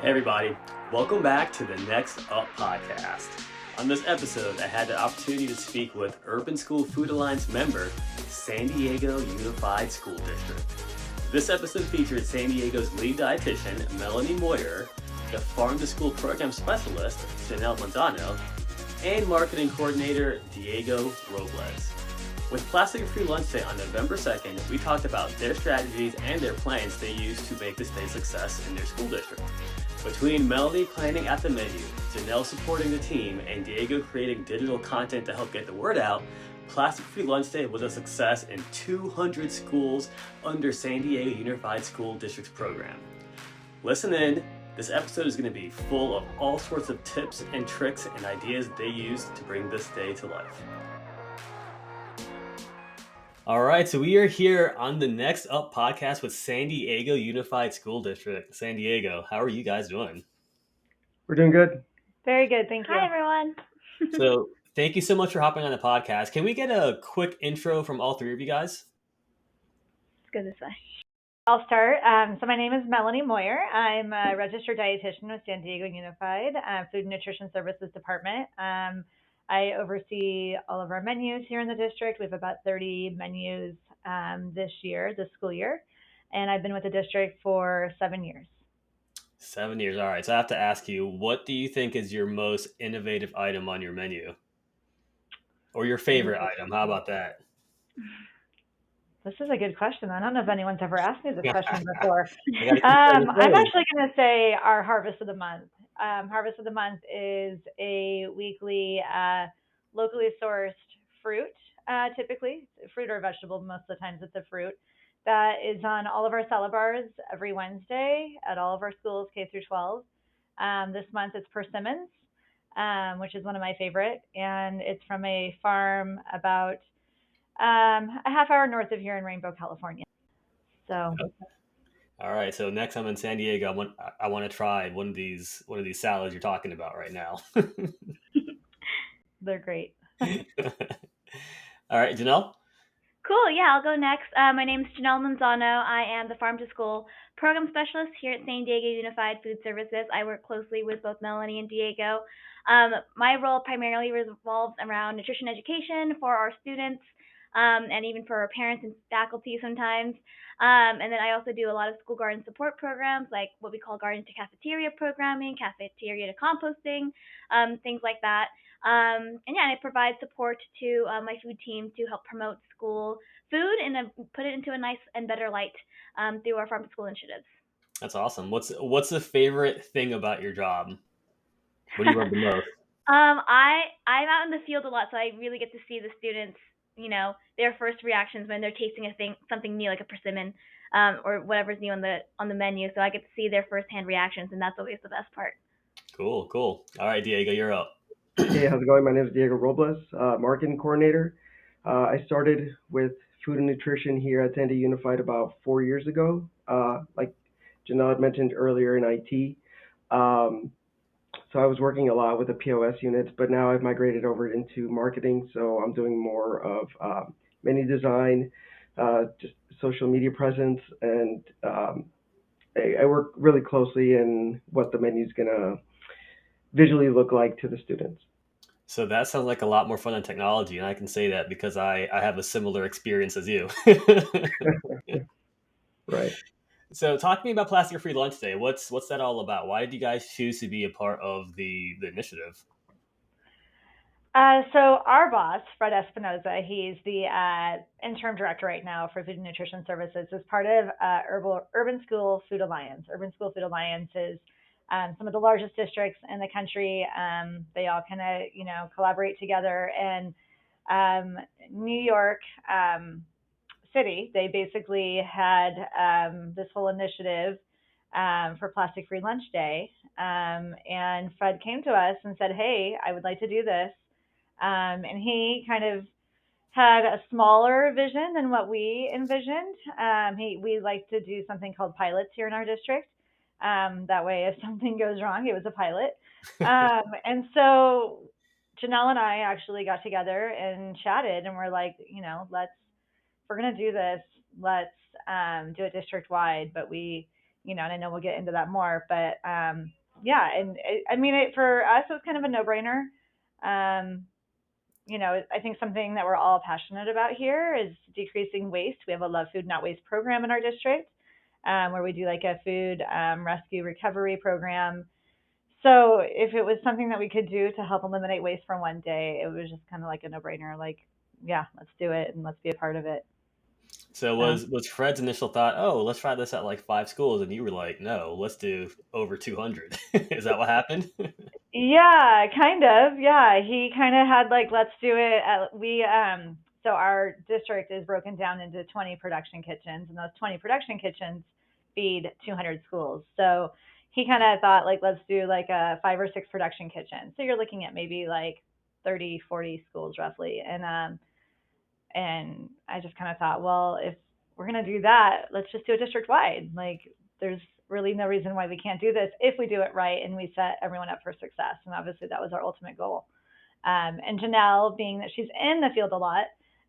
Hey everybody, welcome back to the Next Up podcast. On this episode, I had the opportunity to speak with Urban School Food Alliance member, San Diego Unified School District. This episode featured San Diego's lead dietitian, Melanie Moyer, the Farm to School Program Specialist, Janelle Manzano, and Marketing Coordinator, Diego Robles. With Plastic-Free Lunch Day on November 2nd, we talked about their strategies and their plans they use to make this day a success in their school district. Between Melanie planning at the menu, Janelle supporting the team, and Diego creating digital content to help get the word out, Plastic-Free Lunch Day was a success in 200 schools under San Diego Unified School District's program. Listen in, this episode is going to be full of all sorts of tips and tricks and ideas they used to bring this day to life. All right, so we are here on the Next Up podcast with San Diego Unified School District. San Diego, how are you guys doing? We're doing good. Very good, thank you. Hi, everyone. So thank you so much for hopping on the podcast. Can we get a quick intro from all three of you guys? Let's go this way. I'll start. So my name is Melanie Moyer. I'm a registered dietitian with San Diego Unified Food and Nutrition Services Department. I oversee all of our menus here in the district. We have about 30 menus this school year, and I've been with the district for 7 years. 7 years, all right. So I have to ask you, what do you think is your most innovative item on your menu? Or your favorite item? How about that? This is a good question. I don't know if anyone's ever asked me this question before. I'm actually going to say our Harvest of the Month. Harvest of the Month is a weekly, locally sourced fruit, typically, fruit or vegetable. Most of the times it's a fruit that is on all of our salad bars every Wednesday at all of our schools, K through 12. This month it's persimmons, which is one of my favorite, and it's from a farm about a half hour north of here in Rainbow, California. So. All right. So next time in San Diego, I want to try one of these salads you're talking about right now. They're great. All right, Janelle. Cool. Yeah, I'll go next. My name is Janelle Manzano. I am the Farm to School Program Specialist here at San Diego Unified Food Services. I work closely with both Melanie and Diego. My role primarily revolves around nutrition education for our students, and even for our parents and faculty sometimes. And then I also do a lot of school garden support programs, like what we call garden to cafeteria programming, cafeteria to composting, things like that. And I provide support to my food team to help promote school food and put it into a nice and better light through our farm to school initiatives. That's awesome. What's the favorite thing about your job? What do you love the most? I'm out in the field a lot, so I really get to see the students, their first reactions when they're tasting something new, like a persimmon, or whatever's new on the menu. So I get to see their firsthand reactions, and that's always the best part. Cool. All right, Diego, you're up. Hey, how's it going? My name is Diego Robles, Marketing Coordinator. I started with food and nutrition here at San Diego Unified about 4 years ago, like Janelle had mentioned earlier in IT. So I was working a lot with the POS units, but now I've migrated over into marketing. So I'm doing more of menu design, just social media presence, and I work really closely in what the menu is going to visually look like to the students. So that sounds like a lot more fun than technology, and I can say that because I have a similar experience as you. Right. So talk to me about Plastic-Free Lunch Day. What's that all about? Why did you guys choose to be a part of the initiative? So our boss, Fred Espinoza, he's the interim director right now for Food and Nutrition Services, is part of Urban School Food Alliance. Urban School Food Alliance is some of the largest districts in the country. They all kind of, collaborate together. And New York City, they basically had this whole initiative for Plastic-Free Lunch Day. And Fred came to us and said, hey, I would like to do this. And he kind of had a smaller vision than what we envisioned. We like to do something called pilots here in our district. That way, if something goes wrong, it was a pilot. And so Janelle and I actually got together and chatted, and we're like, if we're going to do this, let's do it district wide. But we and I know we'll get into that more, but yeah, and for us, it was kind of a no-brainer. Um, I think something that we're all passionate about here is decreasing waste. We have a Love Food Not Waste program in our district, where we do like a food rescue recovery program. So if it was something that we could do to help eliminate waste for one day, it was just kind of like a no-brainer. Like, yeah, let's do it and let's be a part of it. So was Fred's initial thought, oh, let's try this at like 5 schools, and you were like, no, let's do over 200. Is that what happened? Yeah, kind of. Yeah, he kind of had like, let's do it. So our district is broken down into 20 production kitchens, and those 20 production kitchens feed 200 schools. So he kind of thought like, let's do like a 5 or 6 production kitchens. So you're looking at maybe like 30, 40 schools roughly, and I just kind of thought, well, if we're going to do that, let's just do it district wide. Like, there's really no reason why we can't do this if we do it right and we set everyone up for success. And obviously, that was our ultimate goal. And Janelle, being that she's in the field a lot,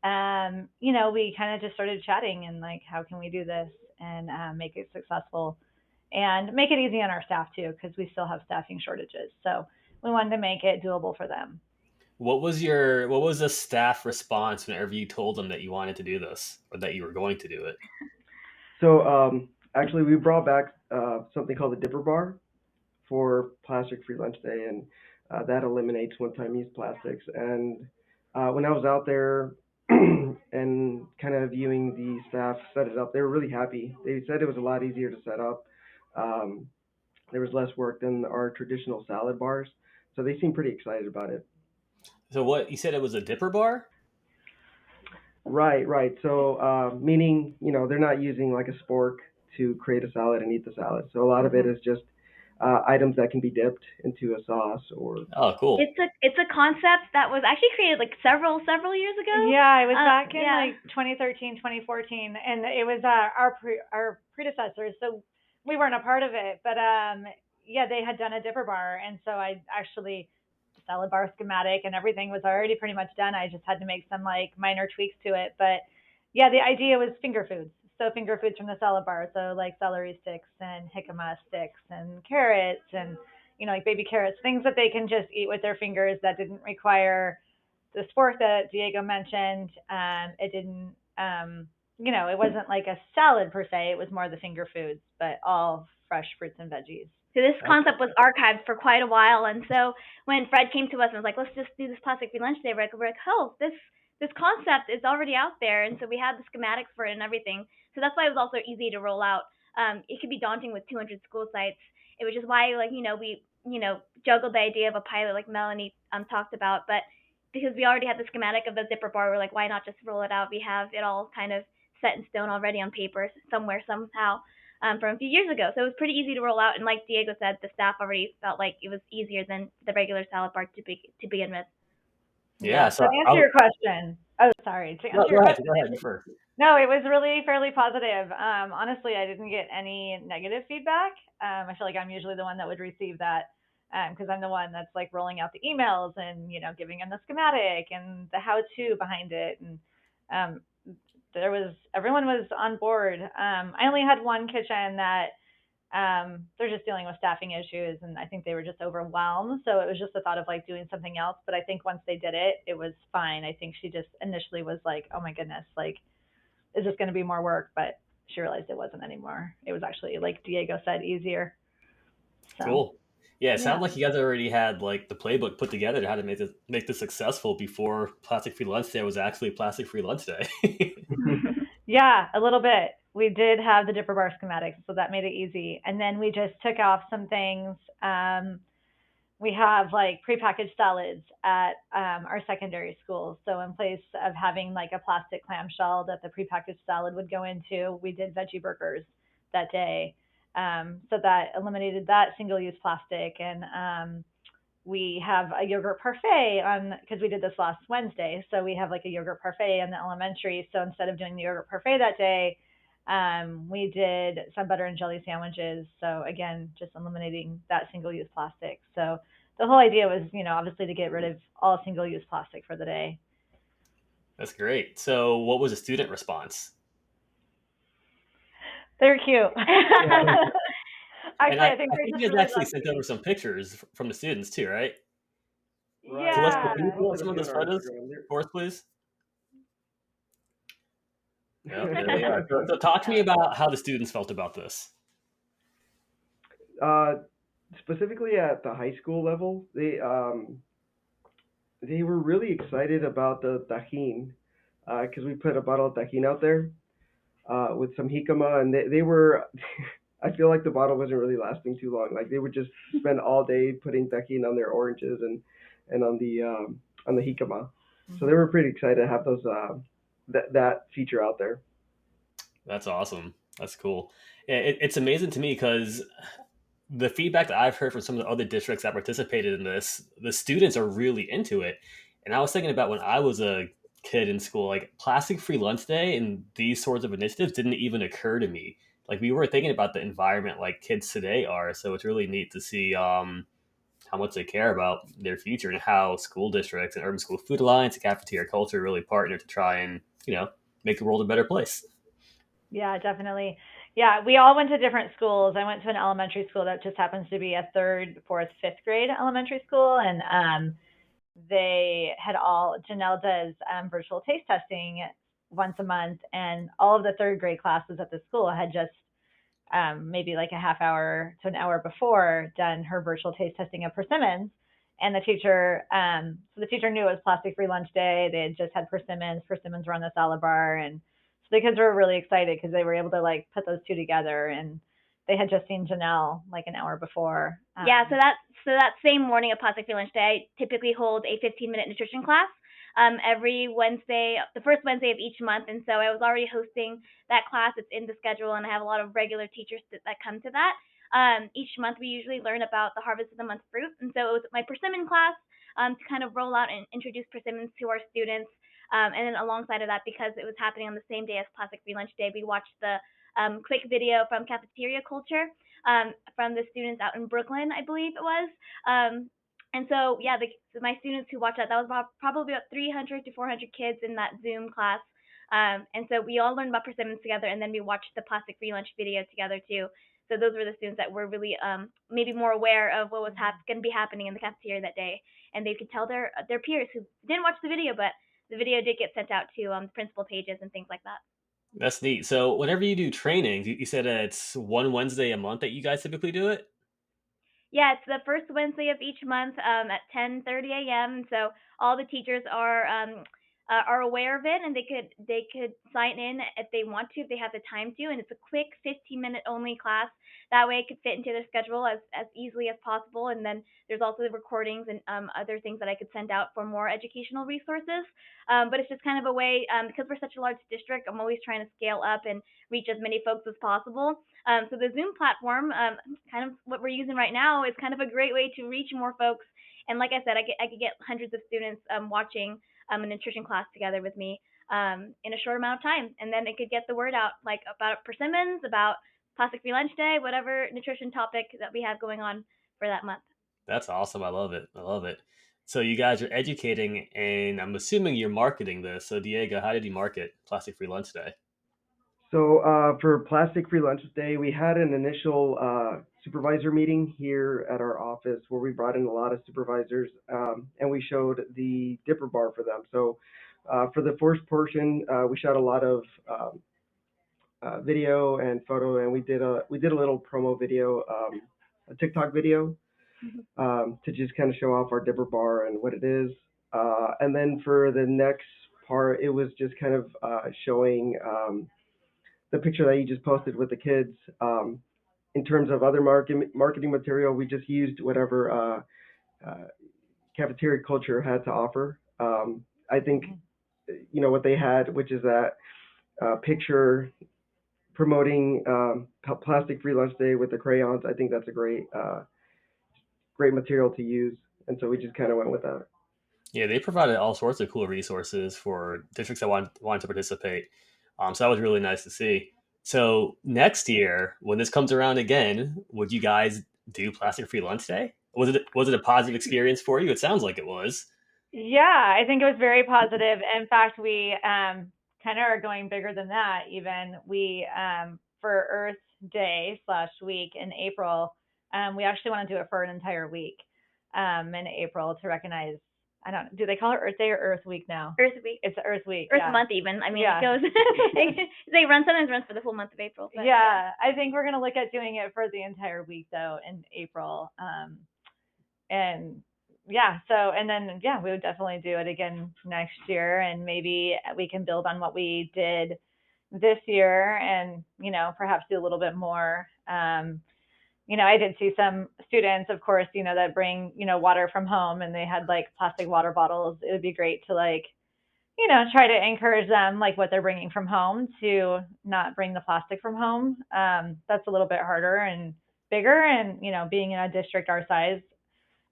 we kind of just started chatting and like, how can we do this and make it successful and make it easy on our staff too, because we still have staffing shortages. So we wanted to make it doable for them. What was the staff response whenever you told them that you wanted to do this or that you were going to do it? So actually, we brought back something called the Dipper Bar for plastic-free lunch day, and that eliminates one-time use plastics. And when I was out there and kind of viewing the staff set it up, they were really happy. They said it was a lot easier to set up. There was less work than our traditional salad bars, so they seemed pretty excited about it. So what, you said it was a Dipper Bar? Right. So meaning, they're not using like a spork to create a salad and eat the salad. So a lot of it is just items that can be dipped into a sauce or. Oh, cool. It's a concept that was actually created like several years ago. Yeah, it was back in like 2013, 2014, and it was our predecessors. So we weren't a part of it, but they had done a Dipper Bar, and so I actually. Salad bar schematic and everything was already pretty much done. I just had to make some like minor tweaks to it. But yeah, the idea was finger foods. So finger foods from the salad bar. So like celery sticks and jicama sticks and carrots and, like baby carrots, things that they can just eat with their fingers that didn't require the spork that Diego mentioned. It didn't, it wasn't like a salad per se. It was more the finger foods, but all fresh fruits and veggies. So this concept was archived for quite a while, and so when Fred came to us and was like, "Let's just do this plastic-free lunch day," we're like, "Oh, this concept is already out there," and so we had the schematics for it and everything. So that's why it was also easy to roll out. It could be daunting with 200 school sites, which is why we juggled the idea of a pilot like Melanie talked about, but because we already had the schematic of the Dipper Bar, we're like, why not just roll it out? We have it all kind of set in stone already on paper somewhere somehow. From a few years ago. So it was pretty easy to roll out. And like Diego said, the staff already felt like it was easier than the regular salad bar to begin with. Yeah. So to answer your question. Oh, sorry. To answer your question. Go ahead first. No, it was really fairly positive. Honestly, I didn't get any negative feedback. I feel like I'm usually the one that would receive that because I'm the one that's like rolling out the emails and, giving them the schematic and the how-to behind it. And everyone was on board. I only had one kitchen that they're just dealing with staffing issues, and I think they were just overwhelmed. So it was just the thought of like doing something else. But I think once they did it, it was fine. I think she just initially was like, oh my goodness, like, is this going to be more work? But she realized it wasn't anymore. It was actually, like Diego said, easier. So, cool. Yeah, it sounded like you guys already had like the playbook put together to how to make this successful before Plastic Free Lunch Day was actually Plastic Free Lunch Day. Yeah, a little bit. We did have the Dipper Bar schematics, so that made it easy. And then we just took off some things. We have like prepackaged salads at our secondary schools. So in place of having like a plastic clamshell that the prepackaged salad would go into, we did veggie burgers that day. So that eliminated that single-use plastic. And we have a yogurt parfait because we did this last Wednesday. So we have like a yogurt parfait in the elementary. So instead of doing the yogurt parfait that day, we did some butter and jelly sandwiches. So again, just eliminating that single-use plastic. So the whole idea was, obviously to get rid of all single-use plastic for the day. That's great. So what was the student response? They're cute. Yeah. And Actually, I think I they're think just you guys really actually sent over lucky. some pictures from the students too, right? Right. Calista, Yeah. Yeah. can We you pull up posted a some of few those on our photos Instagram. for us, please? Yep, there they are. They're So talk to me about how the students felt about this. uh, specifically at the high school level, they were really excited about the tajin because we put a bottle of tajin out there with some jicama, and they were. I feel like the bottle wasn't really lasting too long. Like they would just spend all day putting tajin on their oranges and on the jicama. So they were pretty excited to have those that feature out there. That's awesome. That's cool. It's amazing to me because the feedback that I've heard from some of the other districts that participated in this, the students are really into it. And I was thinking about when I was a kid in school, like plastic free lunch day and these sorts of initiatives didn't even occur to me. Like we were thinking about the environment like kids today are. So it's really neat to see how much they care about their future and how school districts and Urban School Food Alliance and cafeteria culture really partner to try and, make the world a better place. Yeah, definitely. Yeah, we all went to different schools. I went to an elementary school that just happens to be a third, fourth, fifth grade elementary school, and they had all. Janelle does virtual taste testing once a month, and all of the third grade classes at the school had just maybe like a half hour to an hour before done her virtual taste testing of persimmons. And so the teacher knew it was plastic free lunch day. They had just had persimmons. Persimmons were on the salad bar. And so the kids were really excited because they were able to like put those two together. And they had just seen Janelle like an hour before. Yeah, so that same morning of Plastic Free Lunch Day, I typically hold a 15-minute nutrition class every Wednesday, the first Wednesday of each month. And so I was already hosting that class. It's in the schedule, and I have a lot of regular teachers that come to that. Each month, we usually learn about the harvest of the month fruit. And so it was my persimmon class to kind of roll out and introduce persimmons to our students. And then alongside of that, because it was happening on the same day as Plastic Free Lunch Day, we watched the quick video from cafeteria culture from the students out in Brooklyn, I believe it was. And so, yeah, my students who watched that was probably about 300 to 400 kids in that Zoom class. And so we all learned about persimmons together, and then we watched the plastic free lunch video together too. So those were the students that were really maybe more aware of what was going to be happening in the cafeteria that day, and they could tell their peers who didn't watch the video, but the video did get sent out to principal pages and things like that. That's neat. So whenever you do trainings, you said it's one Wednesday a month that you guys typically do it? Yeah, it's the first Wednesday of each month at 10:30 a.m. So all the teachers are aware of it, and they could sign in if they want to, if they have the time to. And it's a quick 15-minute only class. That way, it could fit into their schedule as easily as possible. And then there's also the recordings and other things that I could send out for more educational resources. But it's just kind of a way because we're such a large district. I'm always trying to scale up and reach as many folks as possible. So the Zoom platform, kind of what we're using right now, is kind of a great way to reach more folks. And like I said, I could get hundreds of students watching a nutrition class together with me in a short amount of time, and then it could get the word out, like about persimmons, about plastic free lunch day, whatever nutrition topic that we have going on for that month. That's awesome. I love it. I love it. So you guys are educating, and I'm assuming you're marketing this. So Diego, how did you market Plastic Free Lunch Day? So for Plastic Free Lunch Day, we had an initial supervisor meeting here at our office where we brought in a lot of supervisors and we showed the dipper bar for them. So for the first portion, we shot a lot of video and photo, and we did a little promo video, a TikTok video to just kind of show off our dipper bar and what it is. And then for the next part, it was just kind of showing the picture that you just posted with the kids. In terms of other marketing material, we just used whatever cafeteria culture had to offer. I think what they had, which is that picture promoting plastic free lunch day with the crayons. I think that's a great material to use, and so we just kind of went with that. Yeah, they provided all sorts of cool resources for districts that wanted to participate. So that was really nice to see. So next year, when this comes around again, would you guys do Plastic Free Lunch Day? Was it a positive experience for you? It sounds like it was. Yeah, I think it was very positive. In fact, we kind of are going bigger than that. Even we for Earth Day / week in April, we actually want to do it for an entire week in April to recognize. I don't. Do they call it Earth Day or Earth Week now? Earth Week. It's Earth Week. Earth yeah. Month even. I mean, Yeah. it goes. They sometimes runs for the full month of April. But, yeah, I think we're gonna look at doing it for the entire week though in April. And yeah, so and then yeah, we would definitely do it again next year, and maybe we can build on what we did this year, and perhaps do a little bit more. I did see some students, of course, that bring, water from home, and they had like plastic water bottles. It would be great to like, try to encourage them, like what they're bringing from home, to not bring the plastic from home. That's a little bit harder and bigger. And, being in a district our size,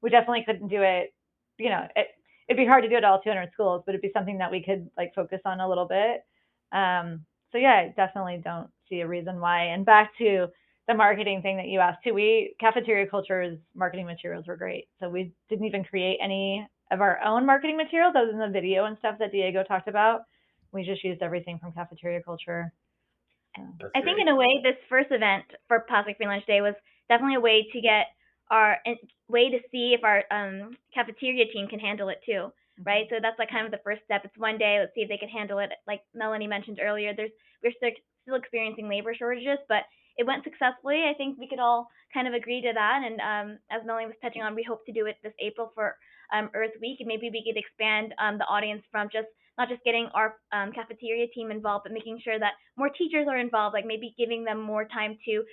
we definitely couldn't do it. It'd be hard to do it all 200 schools, but it'd be something that we could like focus on a little bit. So yeah, I definitely don't see a reason why. And back to the marketing thing that you asked too, Cafeteria Culture's marketing materials were great. So we didn't even create any of our own marketing materials other than the video and stuff that Diego talked about. We just used everything from Cafeteria Culture. I think in a way, this first event for Plastic Free Lunch Day was definitely a way to get way to see if our cafeteria team can handle it too, right? So that's like kind of the first step. It's one day. Let's see if they can handle it. Like Melanie mentioned earlier, we're still experiencing labor shortages, but it went successfully. I think we could all kind of agree to that. And as Melanie was touching on, we hope to do it this April for Earth Week, and maybe we could expand the audience from not just getting our cafeteria team involved, but making sure that more teachers are involved, like maybe giving them more time to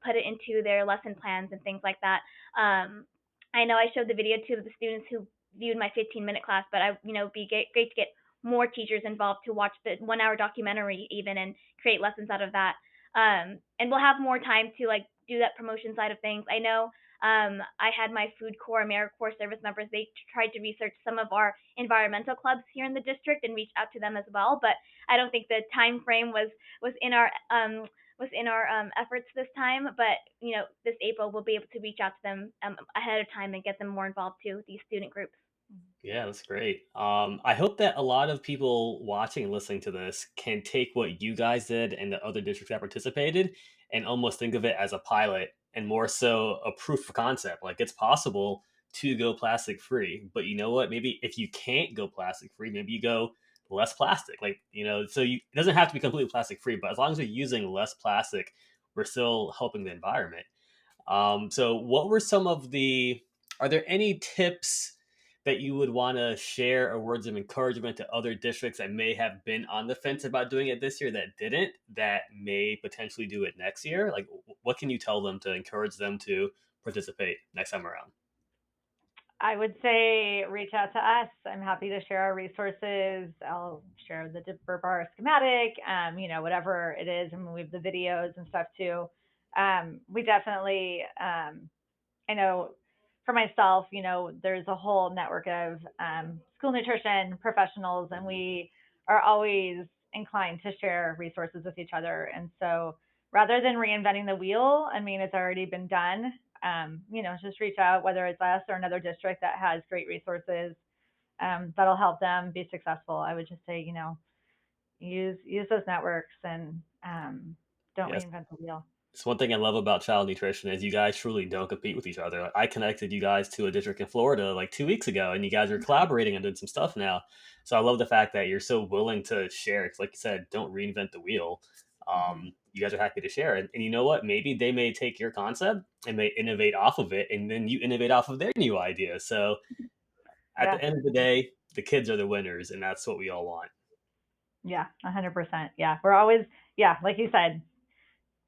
put it into their lesson plans and things like that. I know I showed the video to the students who viewed my 15-minute class, but it'd be great to get more teachers involved to watch the 1-hour documentary even and create lessons out of that. And we'll have more time to like do that promotion side of things. I know I had my Food Corps, AmeriCorps service members. They tried to research some of our environmental clubs here in the district and reach out to them as well. But I don't think the time frame was in our efforts this time. But this April we'll be able to reach out to them ahead of time and get them more involved too, these student groups. Yeah, that's great. I hope that a lot of people watching and listening to this can take what you guys did and the other districts that participated and almost think of it as a pilot and more so a proof of concept. Like it's possible to go plastic free, but you know what? Maybe if you can't go plastic free, maybe you go less plastic. Like, so it doesn't have to be completely plastic free, but as long as we're using less plastic, we're still helping the environment. So what were are there any tips that you would want to share or words of encouragement to other districts that may have been on the fence about doing it this year that may potentially do it next year? Like, what can you tell them to encourage them to participate next time around? I would say reach out to us. I'm happy to share our resources. I'll share the Dipper Bar schematic, whatever it is. And we have the videos and stuff too. We definitely, I know for myself, there's a whole network of school nutrition professionals, and we are always inclined to share resources with each other. And so rather than reinventing the wheel, I mean, it's already been done. Just reach out, whether it's us or another district that has great resources that'll help them be successful. I would just say, use those networks and don't reinvent the wheel. It's one thing I love about child nutrition is you guys truly don't compete with each other. I connected you guys to a district in Florida like 2 weeks ago, and you guys are collaborating and doing some stuff now. So I love the fact that you're so willing to share. It's like you said, don't reinvent the wheel. You guys are happy to share it. And you know what? Maybe they may take your concept and may innovate off of it, and then you innovate off of their new idea. So at the end of the day, the kids are the winners, and that's what we all want. Yeah, 100%. Yeah, we're always, like you said,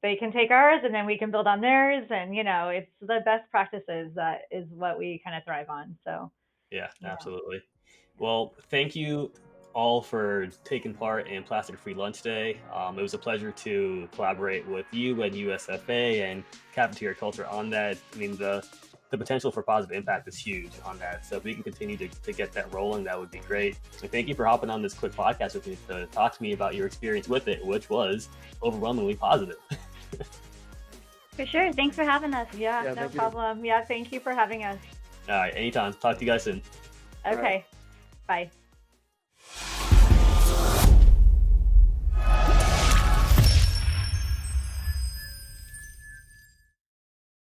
they can take ours and then we can build on theirs. And, it's the best practices that is what we kind of thrive on. So, yeah, absolutely. Well, thank you all for taking part in Plastic Free Lunch Day. It was a pleasure to collaborate with you and USFA and Cafeteria Culture on that. I mean, the potential for positive impact is huge on that. So if we can continue to get that rolling, that would be great. And thank you for hopping on this quick podcast with me to talk to me about your experience with it, which was overwhelmingly positive. For sure. Thanks for having us. Yeah, no problem. Yeah, thank you for having us. All right, anytime. Talk to you guys soon. Okay. Bye.